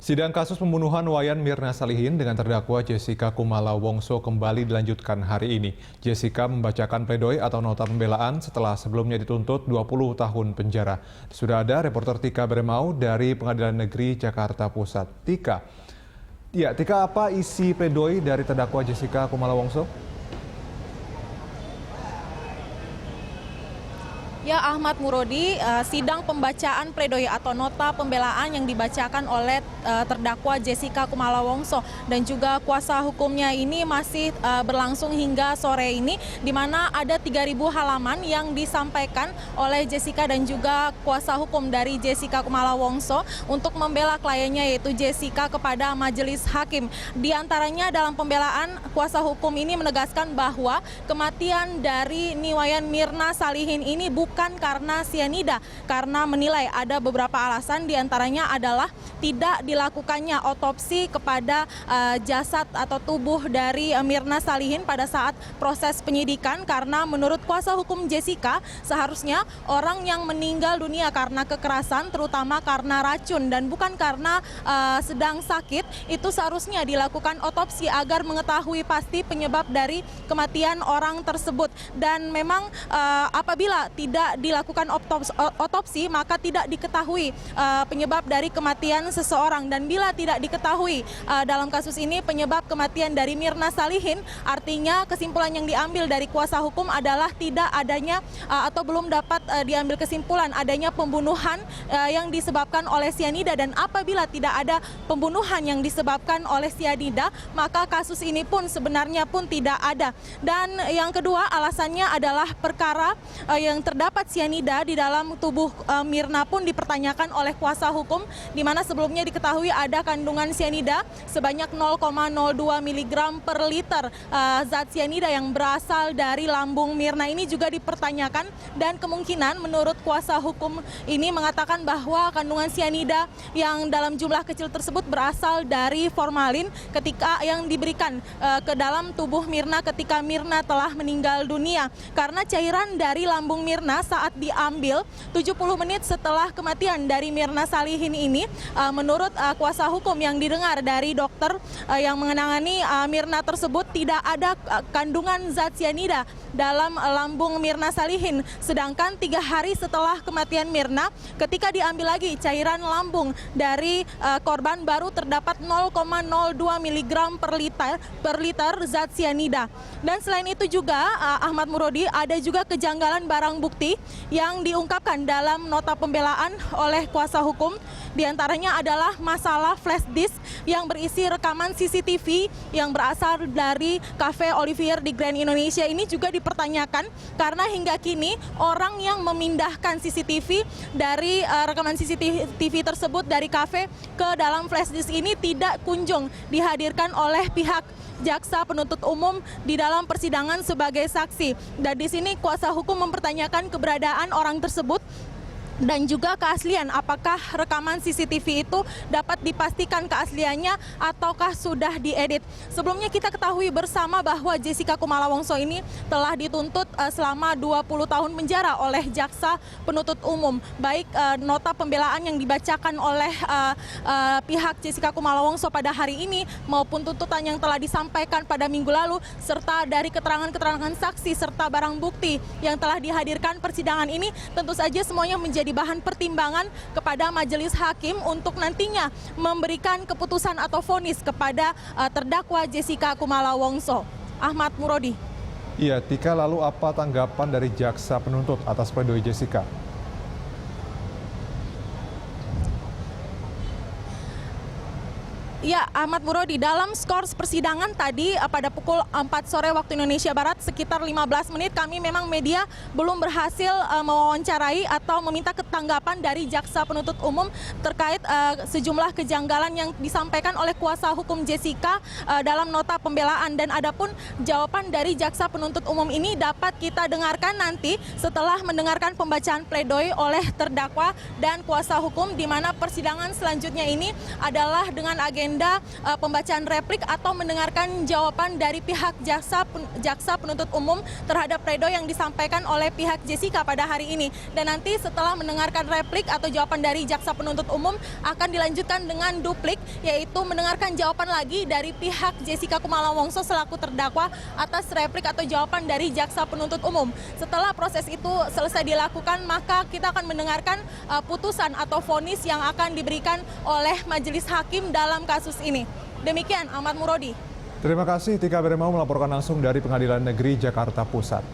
Sidang kasus pembunuhan Wayan Mirna Salihin dengan terdakwa Jessica Kumala Wongso kembali dilanjutkan hari ini. Jessica membacakan pledoi atau nota pembelaan setelah sebelumnya dituntut 20 tahun penjara. Sudah ada reporter Tika Beremau dari Pengadilan Negeri Jakarta Pusat. Tika, apa isi pledoi dari terdakwa Jessica Kumala Wongso? Ya, Ahmad Murodi, sidang pembacaan pledoi atau nota pembelaan yang dibacakan oleh terdakwa Jessica Kumala Wongso dan juga kuasa hukumnya ini masih berlangsung hingga sore ini, di mana ada 3.000 halaman yang disampaikan oleh Jessica dan juga kuasa hukum dari Jessica Kumala Wongso untuk membela kliennya yaitu Jessica kepada majelis hakim. Di antaranya dalam pembelaan, kuasa hukum ini menegaskan bahwa kematian dari Wayan Mirna Salihin ini bukan karena sianida, karena menilai ada beberapa alasan, diantaranya adalah tidak dilakukannya otopsi kepada jasad atau tubuh dari Mirna Salihin pada saat proses penyidikan, karena menurut kuasa hukum Jessica seharusnya orang yang meninggal dunia karena kekerasan, terutama karena racun dan bukan karena sedang sakit, itu seharusnya dilakukan otopsi agar mengetahui pasti penyebab dari kematian orang tersebut. Dan memang apabila tidak dilakukan otopsi maka tidak diketahui penyebab dari kematian seseorang, dan bila tidak diketahui dalam kasus ini penyebab kematian dari Mirna Salihin, artinya kesimpulan yang diambil dari kuasa hukum adalah tidak adanya atau belum dapat diambil kesimpulan adanya pembunuhan yang disebabkan oleh sianida, dan apabila tidak ada pembunuhan yang disebabkan oleh sianida maka kasus ini pun sebenarnya pun tidak ada. Dan yang kedua alasannya adalah perkara yang terdapat sianida di dalam tubuh Mirna pun dipertanyakan oleh kuasa hukum, di mana sebelumnya diketahui ada kandungan sianida sebanyak 0,02 mg per liter. Zat sianida yang berasal dari lambung Mirna ini juga dipertanyakan, dan kemungkinan menurut kuasa hukum ini mengatakan bahwa kandungan sianida yang dalam jumlah kecil tersebut berasal dari formalin ketika yang diberikan ke dalam tubuh Mirna ketika Mirna telah meninggal dunia, karena cairan dari lambung Mirna saat diambil 70 menit setelah kematian dari Mirna Salihin ini, menurut kuasa hukum yang didengar dari dokter yang menangani Mirna tersebut, tidak ada kandungan zat sianida dalam lambung Mirna Salihin. Sedangkan 3 hari setelah kematian Mirna, ketika diambil lagi cairan lambung dari korban, baru terdapat 0,02 mg per liter zat sianida. Dan selain itu juga Ahmad Murodi, ada juga kejanggalan barang bukti yang diungkapkan dalam nota pembelaan oleh kuasa hukum. Di antaranya adalah masalah flash disk yang berisi rekaman CCTV yang berasal dari Cafe Olivier di Grand Indonesia ini juga dipertanyakan, karena hingga kini orang yang memindahkan CCTV dari rekaman CCTV tersebut dari kafe ke dalam flash disk ini tidak kunjung dihadirkan oleh pihak jaksa penuntut umum di dalam persidangan sebagai saksi. Dan di sini kuasa hukum mempertanyakan keberadaan orang tersebut dan juga keaslian, apakah rekaman CCTV itu dapat dipastikan keasliannya ataukah sudah diedit. Sebelumnya kita ketahui bersama bahwa Jessica Kumala Wongso ini telah dituntut selama 20 tahun penjara oleh jaksa penuntut umum. Baik nota pembelaan yang dibacakan oleh pihak Jessica Kumala Wongso pada hari ini maupun tuntutan yang telah disampaikan pada minggu lalu, serta dari keterangan-keterangan saksi serta barang bukti yang telah dihadirkan persidangan ini, tentu saja semuanya menjadi bahan pertimbangan kepada majelis hakim untuk nantinya memberikan keputusan atau vonis kepada terdakwa Jessica Kumala Wongso. Ahmad Murodi. Iya, Tika, lalu apa tanggapan dari jaksa penuntut atas pledoi Jessica? Ya, Ahmad Murodi, dalam skors persidangan tadi pada pukul 4 sore waktu Indonesia Barat, sekitar 15 menit kami memang media belum berhasil mewawancarai atau meminta ketanggapan dari jaksa penuntut umum terkait sejumlah kejanggalan yang disampaikan oleh kuasa hukum Jessica dalam nota pembelaan. Dan adapun jawaban dari jaksa penuntut umum ini dapat kita dengarkan nanti setelah mendengarkan pembacaan pledoi oleh terdakwa dan kuasa hukum, di mana persidangan selanjutnya ini adalah dengan agenda menunda pembacaan replik atau mendengarkan jawaban dari pihak jaksa penuntut umum terhadap pledoi yang disampaikan oleh pihak Jessica pada hari ini. Dan nanti setelah mendengarkan replik atau jawaban dari jaksa penuntut umum akan dilanjutkan dengan duplik, yaitu mendengarkan jawaban lagi dari pihak Jessica Kumala Wongso selaku terdakwa atas replik atau jawaban dari jaksa penuntut umum. Setelah proses itu selesai dilakukan, maka kita akan mendengarkan putusan atau vonis yang akan diberikan oleh majelis hakim dalam kasus ini. Demikian, Ahmad Murodi. Terima kasih Tika Beremau melaporkan langsung dari Pengadilan Negeri Jakarta Pusat.